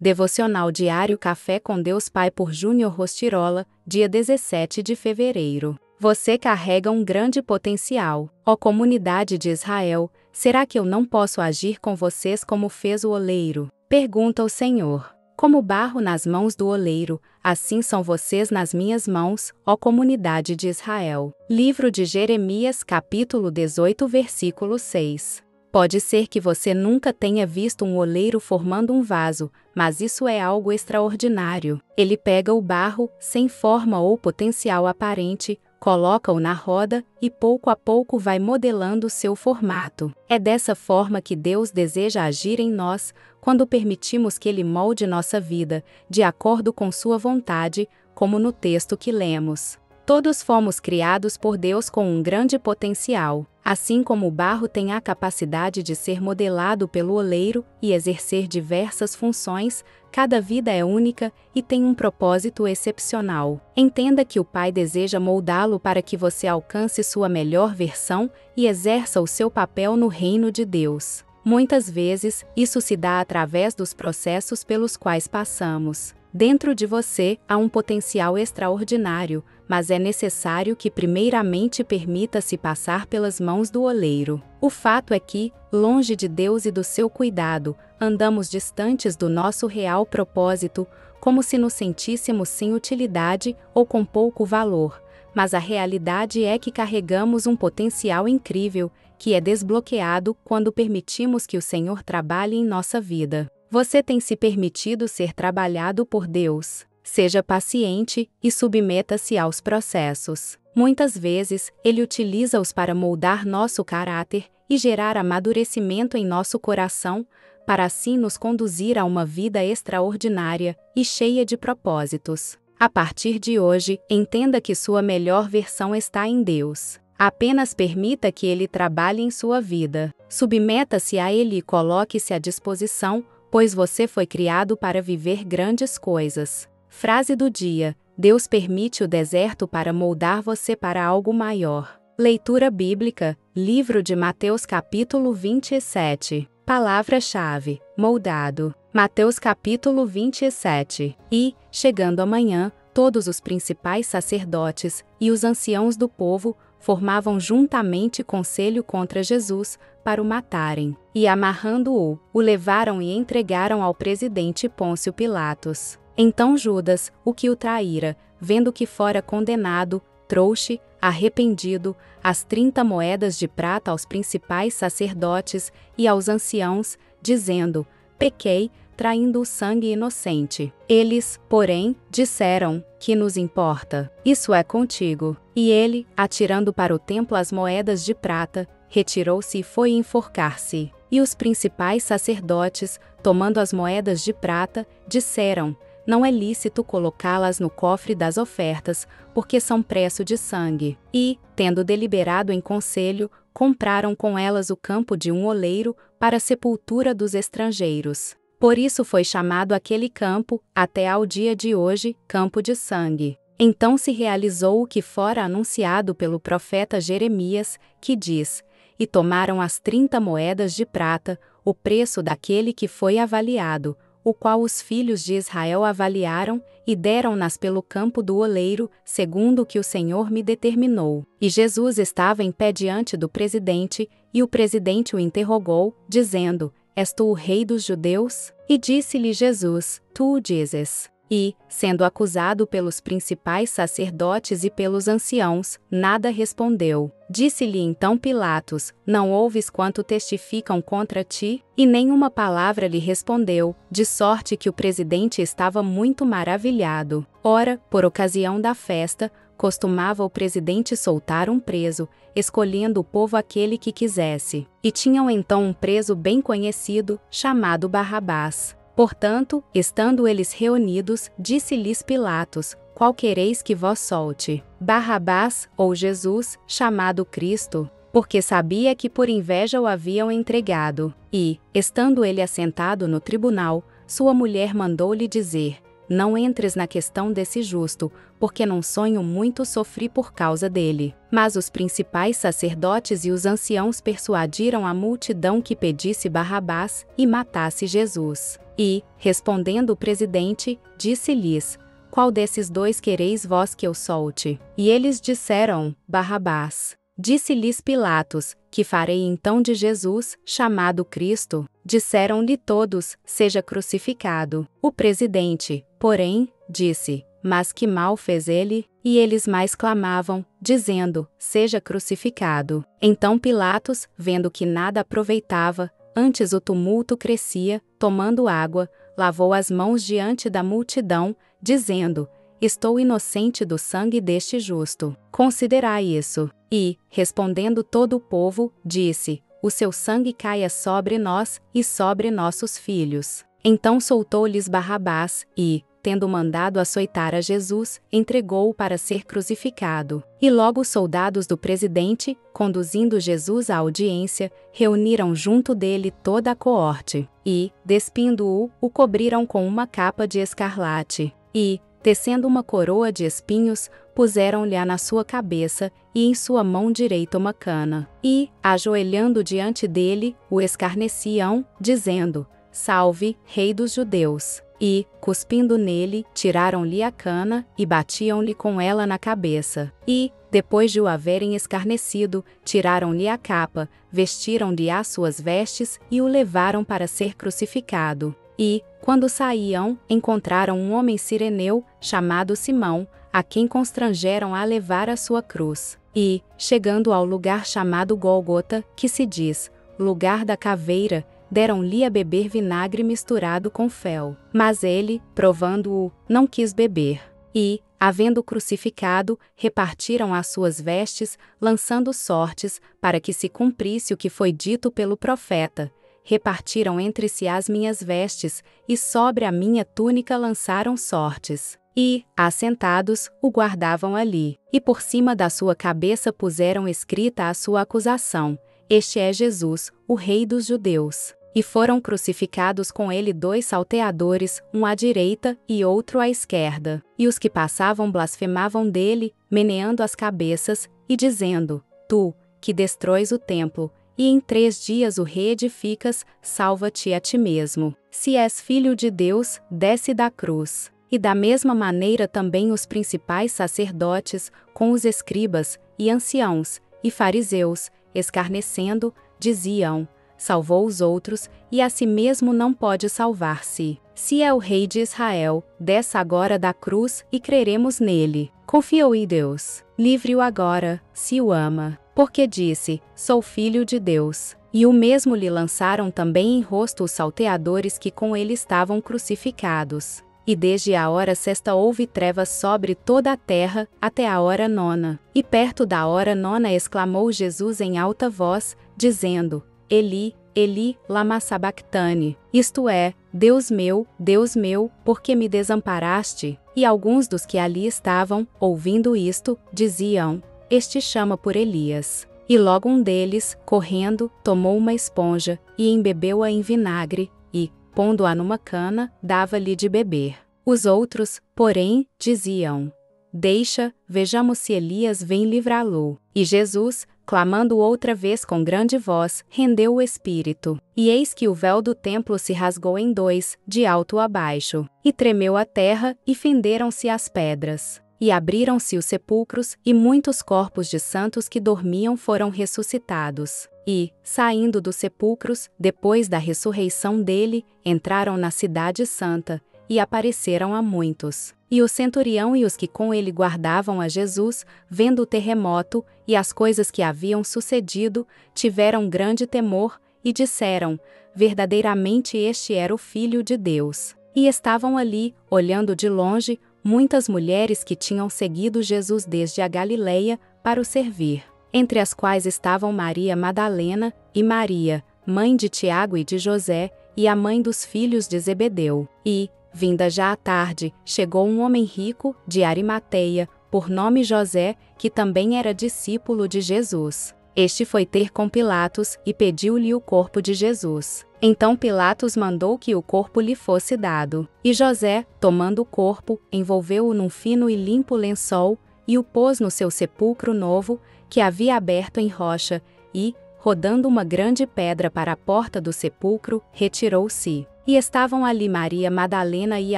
Devocional Diário Café com Deus Pai por Júnior Rostirola, dia 17 de fevereiro. Você carrega um grande potencial. Ó comunidade de Israel, será que eu não posso agir com vocês como fez o oleiro? Pergunta o Senhor. Como barro nas mãos do oleiro, assim são vocês nas minhas mãos, ó comunidade de Israel. Livro de Jeremias, capítulo 18, versículo 6. Pode ser que você nunca tenha visto um oleiro formando um vaso, mas isso é algo extraordinário. Ele pega o barro, sem forma ou potencial aparente, coloca-o na roda e pouco a pouco vai modelando seu formato. É dessa forma que Deus deseja agir em nós, quando permitimos que Ele molde nossa vida, de acordo com sua vontade, como no texto que lemos. Todos fomos criados por Deus com um grande potencial. Assim como o barro tem a capacidade de ser modelado pelo oleiro e exercer diversas funções, cada vida é única e tem um propósito excepcional. Entenda que o Pai deseja moldá-lo para que você alcance sua melhor versão e exerça o seu papel no reino de Deus. Muitas vezes, isso se dá através dos processos pelos quais passamos. Dentro de você há um potencial extraordinário, mas é necessário que primeiramente permita-se passar pelas mãos do oleiro. O fato é que, longe de Deus e do seu cuidado, andamos distantes do nosso real propósito, como se nos sentíssemos sem utilidade ou com pouco valor. Mas a realidade é que carregamos um potencial incrível, que é desbloqueado quando permitimos que o Senhor trabalhe em nossa vida. Você tem se permitido ser trabalhado por Deus. Seja paciente e submeta-se aos processos. Muitas vezes, Ele utiliza-os para moldar nosso caráter e gerar amadurecimento em nosso coração, para assim nos conduzir a uma vida extraordinária e cheia de propósitos. A partir de hoje, entenda que sua melhor versão está em Deus. Apenas permita que Ele trabalhe em sua vida. Submeta-se a Ele e coloque-se à disposição, pois você foi criado para viver grandes coisas. Frase do dia: Deus permite o deserto para moldar você para algo maior. Leitura bíblica, livro de Mateus capítulo 27. Palavra-chave: moldado. Mateus capítulo 27. E, chegando amanhã, todos os principais sacerdotes e os anciãos do povo formavam juntamente conselho contra Jesus, para o matarem. E amarrando-o, o levaram e entregaram ao presidente Pôncio Pilatos. Então Judas, o que o traíra, vendo que fora condenado, trouxe, arrependido, as 30 moedas de prata aos principais sacerdotes e aos anciãos, dizendo: pequei, traindo o sangue inocente. Eles, porém, disseram: que nos importa? Isso é contigo. E ele, atirando para o templo as moedas de prata, retirou-se e foi enforcar-se. E os principais sacerdotes, tomando as moedas de prata, disseram: não é lícito colocá-las no cofre das ofertas, porque são preço de sangue. E, tendo deliberado em conselho, compraram com elas o campo de um oleiro para a sepultura dos estrangeiros. Por isso foi chamado aquele campo, até ao dia de hoje, campo de sangue. Então se realizou o que fora anunciado pelo profeta Jeremias, que diz: e tomaram as 30 moedas de prata, o preço daquele que foi avaliado, o qual os filhos de Israel avaliaram, e deram-nas pelo campo do oleiro, segundo o que o Senhor me determinou. E Jesus estava em pé diante do presidente, e o presidente o interrogou, dizendo: és tu o rei dos judeus? E disse-lhe Jesus: tu o dizes. E, sendo acusado pelos principais sacerdotes e pelos anciãos, nada respondeu. Disse-lhe então Pilatos: não ouves quanto testificam contra ti? E nenhuma palavra lhe respondeu, de sorte que o presidente estava muito maravilhado. Ora, por ocasião da festa, costumava o presidente soltar um preso, escolhendo o povo aquele que quisesse. E tinham então um preso bem conhecido, chamado Barrabás. Portanto, estando eles reunidos, disse-lhes Pilatos: qual quereis que vos solte? Barrabás ou Jesus, chamado Cristo? Porque sabia que por inveja o haviam entregado. E, estando ele assentado no tribunal, sua mulher mandou-lhe dizer: não entres na questão desse justo, porque num sonho muito sofri por causa dele. Mas os principais sacerdotes e os anciãos persuadiram a multidão que pedisse Barrabás e matasse Jesus. E, respondendo o presidente, disse-lhes: Qual desses dois quereis vós que eu solte? E eles disseram: Barrabás. Disse-lhes Pilatos: Que farei então de Jesus, chamado Cristo? Disseram-lhe todos: Seja crucificado. O presidente, porém, disse: Mas que mal fez ele? E eles mais clamavam, dizendo: Seja crucificado. Então Pilatos, vendo que nada aproveitava, antes o tumulto crescia, tomando água, lavou as mãos diante da multidão, dizendo: Estou inocente do sangue deste justo. Considerai isso. E, respondendo todo o povo, disse: O seu sangue caia sobre nós e sobre nossos filhos. Então soltou-lhes Barrabás e, tendo mandado açoitar a Jesus, entregou-o para ser crucificado. E logo os soldados do presidente, conduzindo Jesus à audiência, reuniram junto dele toda a coorte. E, despindo-o, o cobriram com uma capa de escarlate. E, tecendo uma coroa de espinhos, puseram-lhe-a na sua cabeça, e em sua mão direita uma cana. E, ajoelhando diante dele, o escarneciam, dizendo: Salve, Rei dos Judeus! E, cuspindo nele, tiraram-lhe a cana, e batiam-lhe com ela na cabeça. E, depois de o haverem escarnecido, tiraram-lhe a capa, vestiram-lhe as suas vestes, e o levaram para ser crucificado. E, quando saíam, encontraram um homem cireneu, chamado Simão, a quem constrangeram a levar a sua cruz. E, chegando ao lugar chamado Gólgota, que se diz, lugar da caveira, deram-lhe a beber vinagre misturado com fel. Mas ele, provando-o, não quis beber. E, havendo crucificado, repartiram as suas vestes, lançando sortes, para que se cumprisse o que foi dito pelo profeta: Repartiram entre si as minhas vestes, e sobre a minha túnica lançaram sortes. E, assentados, o guardavam ali. E por cima da sua cabeça puseram escrita a sua acusação: Este é Jesus, o Rei dos Judeus. E foram crucificados com ele 2 salteadores, um à direita e outro à esquerda. E os que passavam blasfemavam dele, meneando as cabeças, e dizendo: Tu, que destróis o templo, e em 3 dias o reedificas, salva-te a ti mesmo. Se és filho de Deus, desce da cruz. E da mesma maneira também os principais sacerdotes, com os escribas, e anciãos, e fariseus, escarnecendo, diziam: Salvou os outros, e a si mesmo não pode salvar-se. Se é o Rei de Israel, desça agora da cruz, e creremos nele. Confiou em Deus. Livre-o agora, se o ama. Porque disse: Sou filho de Deus. E o mesmo lhe lançaram também em rosto os salteadores que com ele estavam crucificados. E desde a hora sexta houve trevas sobre toda a terra, até a hora 9. E perto da hora 9 exclamou Jesus em alta voz, dizendo: Eli, Eli, lama sabactane, isto é, Deus meu, por que me desamparaste? E alguns dos que ali estavam, ouvindo isto, diziam: Este chama por Elias. E logo um deles, correndo, tomou uma esponja, e embebeu-a em vinagre, e, pondo-a numa cana, dava-lhe de beber. Os outros, porém, diziam: Deixa, vejamos se Elias vem livrá-lo. E Jesus, clamando outra vez com grande voz, rendeu o espírito. E eis que o véu do templo se rasgou em 2, de alto a baixo. E tremeu a terra, e fenderam-se as pedras. E abriram-se os sepulcros, e muitos corpos de santos que dormiam foram ressuscitados. E, saindo dos sepulcros, depois da ressurreição dele, entraram na cidade santa, e apareceram a muitos. E o centurião e os que com ele guardavam a Jesus, vendo o terremoto, e as coisas que haviam sucedido, tiveram grande temor, e disseram: Verdadeiramente este era o Filho de Deus. E estavam ali, olhando de longe, muitas mulheres que tinham seguido Jesus desde a Galileia, para o servir. Entre as quais estavam Maria Madalena, e Maria, mãe de Tiago e de José, e a mãe dos filhos de Zebedeu. E, vinda já a tarde, chegou um homem rico, de Arimateia, por nome José, que também era discípulo de Jesus. Este foi ter com Pilatos, e pediu-lhe o corpo de Jesus. Então Pilatos mandou que o corpo lhe fosse dado. E José, tomando o corpo, envolveu-o num fino e limpo lençol, e o pôs no seu sepulcro novo, que havia aberto em rocha, e, rodando uma grande pedra para a porta do sepulcro, retirou-se. E estavam ali Maria Madalena e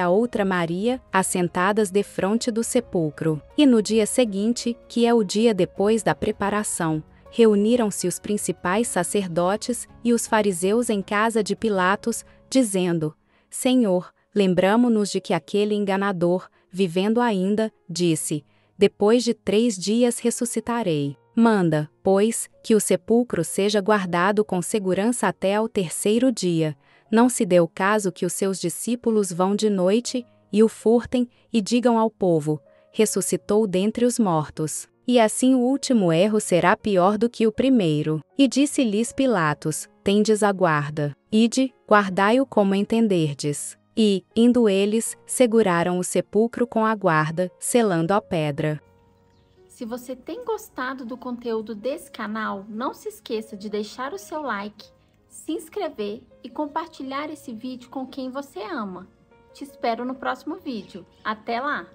a outra Maria, assentadas defronte do sepulcro. E no dia seguinte, que é o dia depois da preparação, reuniram-se os principais sacerdotes e os fariseus em casa de Pilatos, dizendo: Senhor, lembramo-nos de que aquele enganador, vivendo ainda, disse: Depois de 3 dias ressuscitarei. Manda, pois, que o sepulcro seja guardado com segurança até ao 3º dia. Não se dê o caso que os seus discípulos vão de noite, e o furtem, e digam ao povo: ressuscitou dentre os mortos. E assim o último erro será pior do que o primeiro. E disse-lhes Pilatos: Tendes a guarda. Ide, guardai-o como entenderdes. E, indo eles, seguraram o sepulcro com a guarda, selando a pedra. Se você tem gostado do conteúdo desse canal, não se esqueça de deixar o seu like, se inscrever e compartilhar esse vídeo com quem você ama. Te espero no próximo vídeo. Até lá!